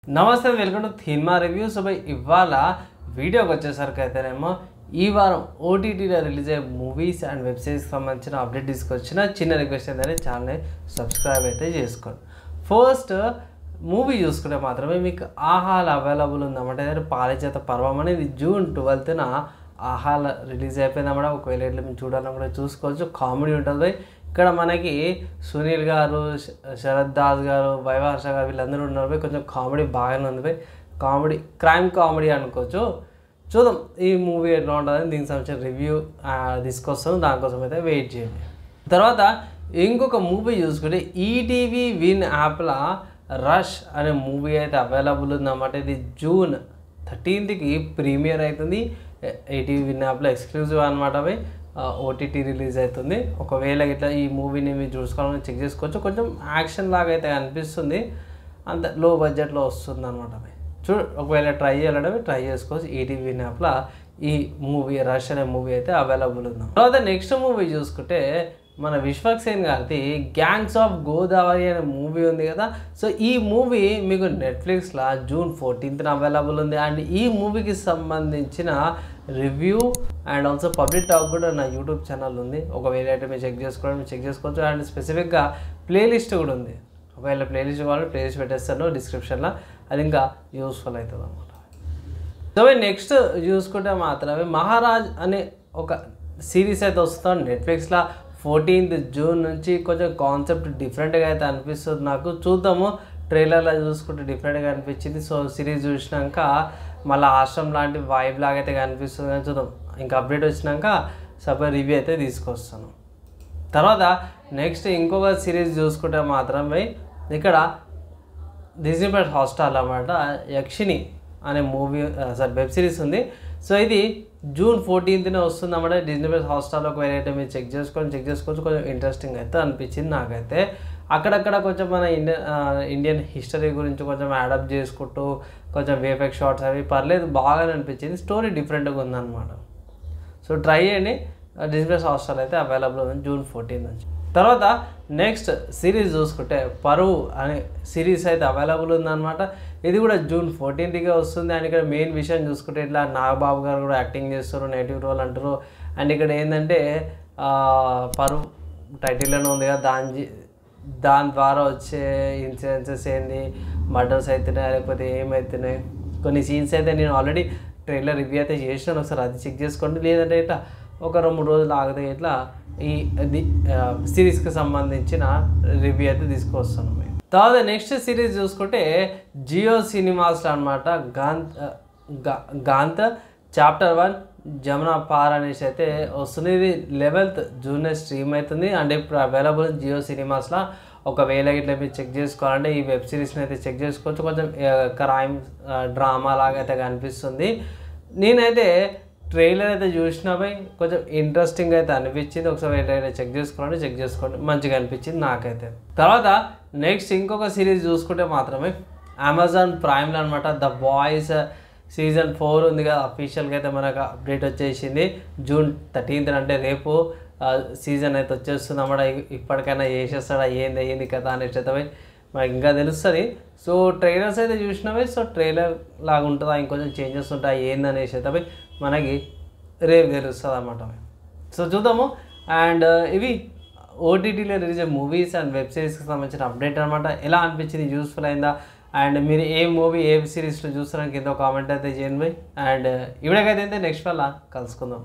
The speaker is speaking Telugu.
నమస్తే welcome to cinema review. So by ఇవాళ వీడియోకి వచ్చేసరికి అయితేనేమో ఈ వారం ఓటీటీలో రిలీజ్ అయ్యే మూవీస్ అండ్ వెబ్ సిరీస్కి సంబంధించిన అప్డేట్ తీసుకొచ్చిన చిన్న రిక్వెస్ట్ ఏంటంటే ఛానల్ని సబ్స్క్రైబ్ అయితే చేసుకోండి. ఫస్ట్ మూవీ చూసుకుంటే మాత్రమే మీకు ఆహాల్ అవైలబుల్ ఉందన్నమాట. పారిజాత పర్వం అనేది జూన్ 12న ఆహాల్ రిలీజ్ అయిపోయిందన్నమాట. ఒకవేళ ఇట్లా మేము చూడాలనుకుంటే చూసుకోవచ్చు. కామెడీ ఉంటుంది. ఇక్కడ మనకి సునీల్ గారు, శరత్ దాస్ గారు, వైవర్ష గారు వీళ్ళందరూ ఉన్నారు. కొంచెం కామెడీ బాగానే ఉంది. కామెడీ క్రైమ్ కామెడీ అనుకోవచ్చు. చూద్దాం ఈ మూవీ ఎట్లా ఉంటుందని దీనికి సంబంధించిన రివ్యూ తీసుకొస్తాను. దానికోసం అయితే వెయిట్ చేయండి. తర్వాత ఇంకొక మూవీ చూసుకుంటే ఈటీవీ విన్ యాప్లో రష్ అనే మూవీ అయితే అవైలబుల్ ఉందన్నమాట. ఇది జూన్ 13కి ప్రీమియర్ అవుతుంది. ఈటీవీ విన్ యాప్లో ఎక్స్క్లూజివ్ అనమాట. అవి ఓటీటీ రిలీజ్ అవుతుంది. ఒకవేళ ఇట్లా ఈ మూవీని మీరు చూసుకోవాలని చెక్ చేసుకోవచ్చు. కొంచెం యాక్షన్ లాగా అయితే అనిపిస్తుంది. అంత లో బడ్జెట్లో వస్తుంది అనమాట. ఒకవేళ ట్రై చేయాలంటే ట్రై చేసుకోవచ్చు. ఈటీవీ విన్ యాప్లో ఈ మూవీ రష్ అనే మూవీ అయితే అవైలబుల్ ఉంది. తర్వాత నెక్స్ట్ మూవీ చూసుకుంటే మన విశ్వక్సేన్ గారిది గ్యాంగ్స్ ఆఫ్ గోదావరి అనే మూవీ ఉంది కదా. సో ఈ మూవీ మీకు నెట్ఫ్లిక్స్లో జూన్ 14న అవైలబుల్ ఉంది. అండ్ ఈ మూవీకి సంబంధించిన review and also public talk కూడా నా యూట్యూబ్ ఛానల్ ఉంది. ఒకవేళ అయితే మీరు చెక్ చేసుకోవచ్చు. అండ్ స్పెసిఫిక్గా ప్లేలిస్ట్ కూడా ఉంది. ఒకవేళ ప్లేలిస్ట్ కావాలి ప్లేలిస్ట్ పెట్టేస్తాను డిస్క్రిప్షన్లో. అది ఇంకా యూస్ఫుల్ అవుతుంది అనమాట. సో నెక్స్ట్ చూసుకుంటే మాత్రమే మహారాజ్ అనే ఒక సిరీస్ అయితే వస్తుంది నెట్ఫ్లిక్స్లో 14th జూన్ నుంచి. కొంచెం కాన్సెప్ట్ డిఫరెంట్గా అయితే అనిపిస్తుంది నాకు. చూద్దాము. ట్రైలర్లో చూసుకుంటే డిఫరెంట్గా అనిపించింది. సో సిరీస్ చూసినాక మళ్ళీ ఆశ్రమం లాంటి వైబ్ లాగా అయితే కనిపిస్తుంది. కానీ చూద్దాం. ఇంకా అప్డేట్ వచ్చినాక సపరేట్ రివ్యూ అయితే తీసుకొస్తాను. తర్వాత నెక్స్ట్ ఇంకొక సిరీస్ చూసుకుంటే మాత్రమే ఇక్కడ డిజ్నీ ప్లస్ హాట్స్టార్ అన్నమాట యక్షిని అనే మూవీ వెబ్ సిరీస్ ఉంది. సో ఇది జూన్ 14న వస్తుంది అన్నమాట. డిజ్నీ ప్లస్ హాట్స్టార్లో ఒకవేళ అయితే మీరు చెక్ చేసుకోవచ్చు. కొంచెం ఇంట్రెస్టింగ్ అయితే అనిపించింది నాకైతే. అక్కడక్కడ కొంచెం మన ఇండియన్ హిస్టరీ గురించి కొంచెం యాడప్ట్ చేసుకుంటూ కొంచెం వేఫెక్స్ షార్ట్స్ అవి పర్లేదు బాగానే అనిపించింది. స్టోరీ డిఫరెంట్గా ఉందన్నమాట. సో ట్రై చేయండి. డిజ్నీ ప్లస్ హాట్స్టార్ అయితే అవైలబుల్ ఉంది జూన్ 14 నుంచి. తర్వాత నెక్స్ట్ సిరీస్ చూసుకుంటే పరువు అనే సిరీస్ అయితే అవైలబుల్ ఉందన్నమాట. ఇది కూడా జూన్ 14కే వస్తుంది. అండ్ ఇక్కడ మెయిన్ విషయం చూసుకుంటే ఇట్లా నాగబాబు గారు కూడా యాక్టింగ్ చేస్తారు. నెగిటివ్ రోల్ అంటారు. అండ్ ఇక్కడ ఏంటంటే పరువు టైటిల్లోనే ఉంది కదా. దాని ద్వారా వచ్చే ఇన్సిడెన్సెస్ ఏంది, మర్డర్స్ అవుతున్నాయి లేకపోతే ఏమవుతున్నాయి, కొన్ని సీన్స్ అయితే నేను ఆల్రెడీ ట్రైలర్ రివ్యూ అయితే చేసినాను. ఒకసారి అది చెక్ చేసుకోండి. లేదంటే ఇట్లా ఒక 2-3 రోజులు ఆగితే ఇట్లా ఈ సిరీస్కి సంబంధించిన రివ్యూ అయితే తీసుకొస్తాను. తర్వాత నెక్స్ట్ సిరీస్ చూసుకుంటే జియో సినిమాస్లో అనమాట గాంత్ చాప్టర్ 1 జమునా పార్ అనేసి అయితే వస్తుంది. ఇది 11th జూన్ స్ట్రీమ్ అవుతుంది. అండ్ ఇప్పుడు అవైలబుల్ జియో సినిమాస్లో. ఒకవేళ ఇట్లా మీరు చెక్ చేసుకోవాలంటే ఈ వెబ్ సిరీస్ని అయితే చెక్ చేసుకోవచ్చు. కొంచెం క్రైమ్ డ్రామా లాగా అయితే కనిపిస్తుంది. నేనైతే ట్రైలర్ అయితే చూసినపై కొంచెం ఇంట్రెస్టింగ్ అయితే అనిపించింది. ఒకసారి చెక్ చేసుకోండి. మంచిగా అనిపించింది నాకైతే. తర్వాత నెక్స్ట్ ఇంకొక సిరీస్ చూసుకుంటే మాత్రమే అమెజాన్ ప్రైమ్లో అనమాట ద బాయ్స్ సీజన్ 4 ఉంది కదా. అఫీషియల్గా అయితే మనకు అప్డేట్ వచ్చేసింది. జూన్ 13th అంటే రేపు సీజన్ అయితే వచ్చేస్తుంది అన్నమాట. ఇప్పటికైనా చేసేస్తాడా ఏంది కదా అనేసి అయితే మనకి ఇంకా తెలుస్తుంది. సో ట్రైలర్స్ అయితే చూసినవి. సో ట్రైలర్ లాగా ఉంటుందా, ఇంకొంచెం చేంజెస్ ఉంటాయి ఏందనేసి అయితే మనకి రేపు తెలుస్తుంది అన్నమాట. సో చూద్దాము. అండ్ ఇవి ఓటీటీలో రిలీజ్ అయ్యే మూవీస్ అండ్ వెబ్ సిరీస్కి సంబంధించిన అప్డేట్ అనమాట. ఎలా అనిపించింది, యూస్ఫుల్ అయిందా, అండ్ మీరు ఏ మూవీ ఏ సిరీస్లో చూస్తారని కింద కామెంట్ అయితే చేయండి. అండ్ ఇవిడకైతే నెక్స్ట్ వల్ల కలుసుకుందాం.